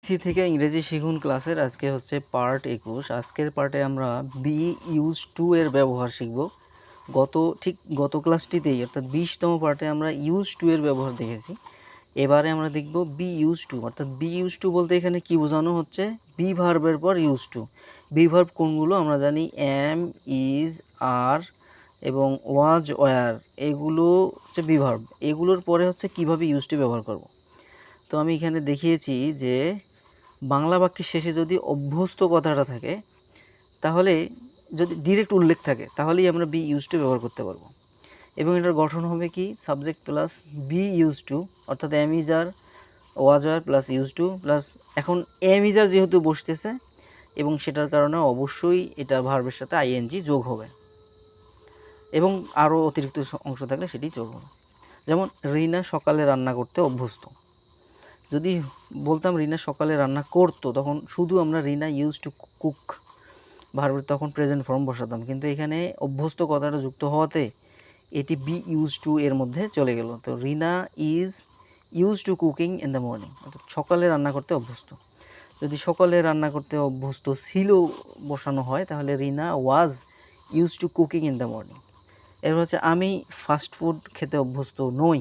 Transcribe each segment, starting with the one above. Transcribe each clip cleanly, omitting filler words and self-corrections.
C থেকে ইংরেজি শিখুন ক্লাসের আজকে হচ্ছে পার্ট 21। আজকের পার্টে আমরা বি ইউজ টু এর ব্যবহার শিখব। গত ক্লাসটিতেই অর্থাৎ 20তম পার্টে আমরা ইউজ টু এর ব্যবহার দেখেছি। এবারে আমরা দেখব বি ইউজ টু। অর্থাৎ বি ইউজ টু বলতে এখানে কি বোঝানো হচ্ছে? বি ভার্বের পর ইউজ টু। বি ভার্ব কোনগুলো? আমরা জানি এম, ইজ, আর এবং ওয়াজ, ওয়ার, এগুলো হচ্ছে বি ভার্ব। এগুলোর পরে হচ্ছে কিভাবে ইউজ টু ব্যবহার করব। তো আমি এখানে দেখিয়েছি যে বাংলা বাক্যের শেষে যদি অভ্যস্ত কথাটা থাকে, তাহলে যদি ডিরেক্ট উল্লেখ থাকে, তাহলেই আমরা বি ইউজ টু ব্যবহার করতে পারবো। এবং এটার গঠন হবে কি? Subject plus be use to, অর্থাৎ am is are, was were plus use to plus, এখন এম ইজ আর যেহেতু বসতেছে এবং সেটার কারণে অবশ্যই এটা ভার্বের সাথে আইএনজি যোগ হবে এবং আরও অতিরিক্ত অংশ থাকলে সেটি যোগ হবে। যেমন রিনা সকালে রান্না করতে অভ্যস্ত। যদি বলতাম রিনা সকালে রান্না করতো, তখন শুধু আমরা রিনা ইউজ টু কুক ভার্বের তখন প্রেজেন্ট ফর্ম বসাতাম, কিন্তু এখানে অভ্যস্ত কথাটা যুক্ত হওয়াতে এটি বি ইউজ টু এর মধ্যে চলে গেল। তো Rina is use to cooking in the morning, অর্থাৎ সকালে রান্না করতে অভ্যস্ত। যদি সকালে রান্না করতে অভ্যস্ত ছিল বসানো হয়, তাহলে Rina was use to cooking in the morning. এরপর হচ্ছে আমি ফাস্ট ফুড খেতে অভ্যস্ত নই।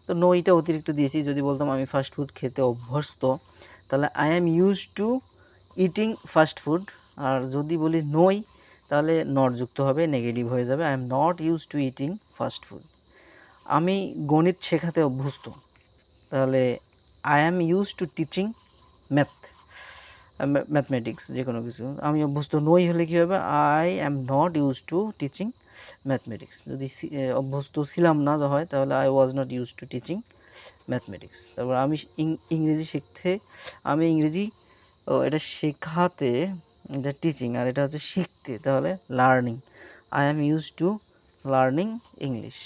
তো নইটা অতিরিক্ত দিয়েছি। যদি বলতাম আমি ফাস্ট ফুড খেতে অভ্যস্ত, তাহলে I am use to eating fast food. আর যদি বলি নই, তাহলে নট যুক্ত হবে, নেগেটিভ হয়ে যাবে। I am not use to eating fast food. আমি গণিত শেখাতে অভ্যস্ত, তাহলে I am use two teaching math, mathematics, যে কোনো কিছু। আমি অভ্যস্ত নই হলে কী হবে? I am not use to teaching mathematics. যদি অভ্যস্ত ছিলাম না হয়, তাহলে I was not use to teaching mathematics. তারপর আমি ইংরেজি শিখতে, আমি ইংরেজি এটা শেখাতে, এটা টিচিং, আর এটা হচ্ছে শিখতে, তাহলে learning. I am use two learning English.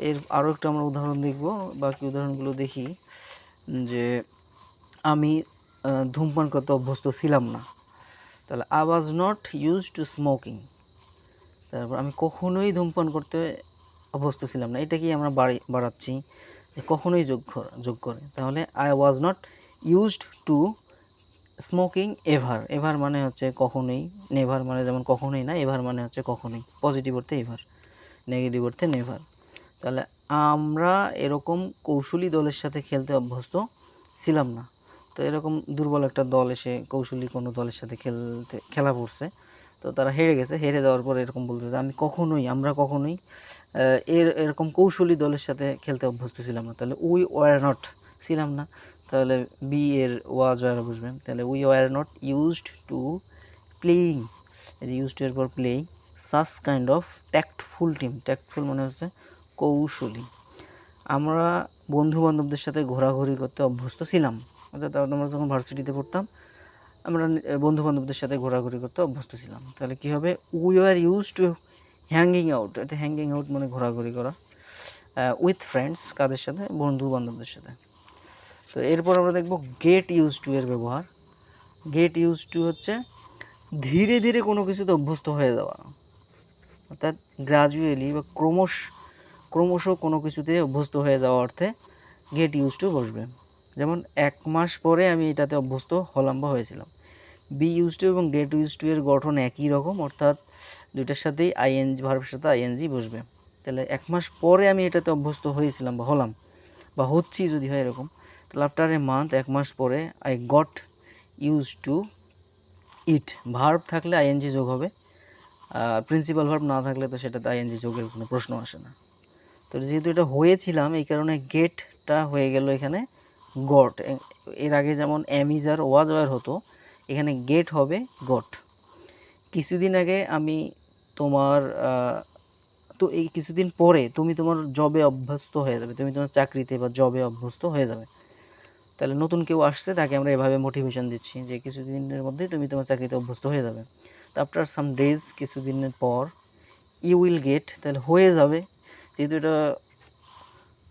এর আরও একটা আমরা উদাহরণ দেখব। বাকি উদাহরণগুলো দেখি। যে আমি ধূমপান করতে অভ্যস্ত ছিলাম না, তাহলে I was not use to smoking. তারপর আমি কখনোই ধূমপান করতে অভ্যস্ত ছিলাম না, এটা কি আমরা বাড়াচ্ছি যে কখনোই যোগ করে, তাহলে I was not used to smoking ever. Ever মানে হচ্ছে কখনোই, নেভার মানে যেমন কখনোই না, এভার মানে হচ্ছে কখনোই। পজিটিভ অর্থে এভার, নেগেটিভ অর্থে নেভার। তাহলে আমরা এরকম কৌশলী দলের সাথে খেলতে অভ্যস্ত ছিলাম না। তো এরকম দুর্বল একটা দল এসে কৌশলী কোনো দলের সাথে খেলা পড়ছে, তো তারা হেরে গেছে। হেরে যাওয়ার পর এরকম বলতেছে আমরা কখনোই এরকম কৌশলী দলের সাথে খেলতে অভ্যস্ত ছিলাম না। তাহলে উই ওয়ার নট, ছিলাম না, তাহলে বি এর ওয়াজ ওয়ার বুঝবেন। তাহলে we were not used to playing, use to এর পর playing such kind of tactful team. Tactful মানে হচ্ছে কৌশলী। আমরা বন্ধু বান্ধবদের সাথে ঘোরাঘুরি করতে অভ্যস্ত ছিলাম, অর্থাৎ আমরা যখন ভার্সিটিতে পড়তাম, আমরা বন্ধু বান্ধবদের সাথে ঘোরাঘুরি করতে অভ্যস্ত ছিলাম। তাহলে কী হবে? We are use to hanging out. এটা হ্যাঙ্গিং আউট মানে ঘোরাঘুরি করা উইথ ফ্রেন্ডস, কাদের সাথে? বন্ধু বান্ধবদের সাথে। তো এরপর আমরা দেখব গেট ইউজ টু এর ব্যবহার। গেট ইউজ টু হচ্ছে ধীরে ধীরে কোনো কিছুতে অভ্যস্ত হয়ে যাওয়া, অর্থাৎ গ্রাজুয়ালি বা ক্রমশ কোনো কিছুতে অভ্যস্ত হয়ে যাওয়া অর্থে গেট ইউজ টু বসবে। যেমন 1 মাস পরে আমি এটাতে অভ্যস্ত হলাম বা হয়েছিলাম। বি ইউজ টু এবং গেট ইউজ টু এর গঠন একই রকম, অর্থাৎ দুইটার সাথেই আইএনজি, ভার্বের সাথে আইএনজি বসবে। তাহলে 1 মাস পরে আমি এটাতে অভ্যস্ত হয়েছিলাম বা হলাম বা হচ্ছি যদি হয় এরকম, তাহলে আফটার এ মান্থ, 1 মাস পরে, I got use to it. Verb থাকলে আইএনজি যোগ হবে, প্রিন্সিপাল ভার্ব না থাকলে তো সেটাতে আইএনজি যোগের কোনো প্রশ্ন আসে না। তো যেহেতু এটা হয়েছিলাম, এই কারণে গেটটা হয়ে গেল এখানে গট। এর আগে যেমন এমিজ আর ওয়াজ ওয়ার হতো, এখানে গেট হবে গট। কিছুদিন আগে আমি তোমার তো এই কিছুদিন পরে তুমি তোমার জবে অভ্যস্ত হয়ে যাবে, তুমি তোমার চাকরিতে বা জবে অভ্যস্ত হয়ে যাবে। তাহলে নতুন কেউ আসছে, তাকে আমরা এভাবে মোটিভেশন দিচ্ছি যে কিছুদিনের মধ্যেই তুমি তোমার চাকরিতে অভ্যস্ত হয়ে যাবে। তো আফটার সাম ডেজ, কিছুদিনের পর, ইউ উইল গেট, তাহলে হয়ে যাবে, যেহেতু এটা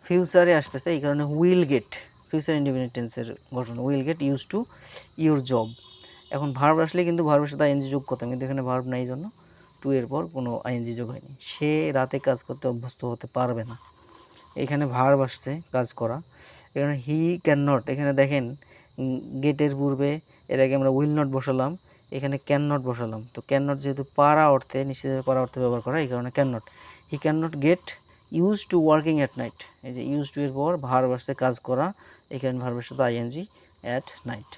ফিউচারে আসতেছে এই কারণে উইল গেট, ফিউচার ইন্ডিপেন্ডেন্ট টেন্সের গঠন, will get use to your job. এখন ভার্ব আসলে কিন্তু ভার্বের সাথে আইএনজি যোগ করতাম, কিন্তু এখানে ভার্ব নাই জন্য টু এর পর কোনো আইএনজি যোগ হয়নি। সে রাতে কাজ করতে অভ্যস্ত হতে পারবে না, এখানে ভার্ব আসছে কাজ করা। এখানে হি ক্যান নট, এখানে দেখেন গেটের পূর্বে এর আগে আমরা উইল নট বসালাম, এখানে ক্যান নট বসালাম। তো ক্যান নট যেহেতু পারা অর্থে, নিশ্চিতভাবে পারা অর্থে ব্যবহার করা, এই কারণে can not. He can not get use to working at night. এই যে ইউজ টু এর পর ভার্ব আসছে কাজ করা, এখানে ভার্বের সাথে আইএনজি অ্যাট নাইট।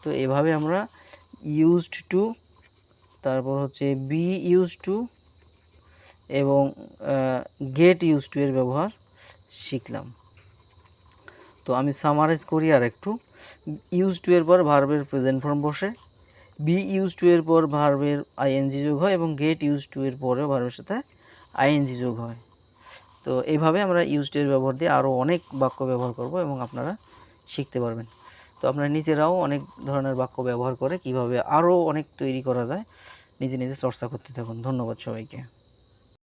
তো এভাবে আমরা ইউজড টু, তারপর হচ্ছে বি ইউজ টু এবং গেট ইউজ টু এর ব্যবহার শিখলাম। তো আমি সামারাইজ করি আর একটু। ইউজ টু এর পর ভার্বের প্রেজেন্ট ফর্ম বসে, বি ইউজ টু এর পর ভার্বের আইএনজি যোগ হয় এবং গেট ইউজ টু এর পরেও ভার্বের সাথে আইএনজি যোগ হয়। তো এইভাবে আমরা ইউজ টু এর ব্যবহার দিয়ে আরও অনেক বাক্য ব্যবহার করব এবং আপনারা শিখতে পারবেন। তো আপনারা নিজেরাও অনেক ধরনের বাক্য ব্যবহার করে কিভাবে আরও অনেক তৈরি করা যায় নিজে নিজে চর্চা করতে থাকুন। ধন্যবাদ সবাইকে।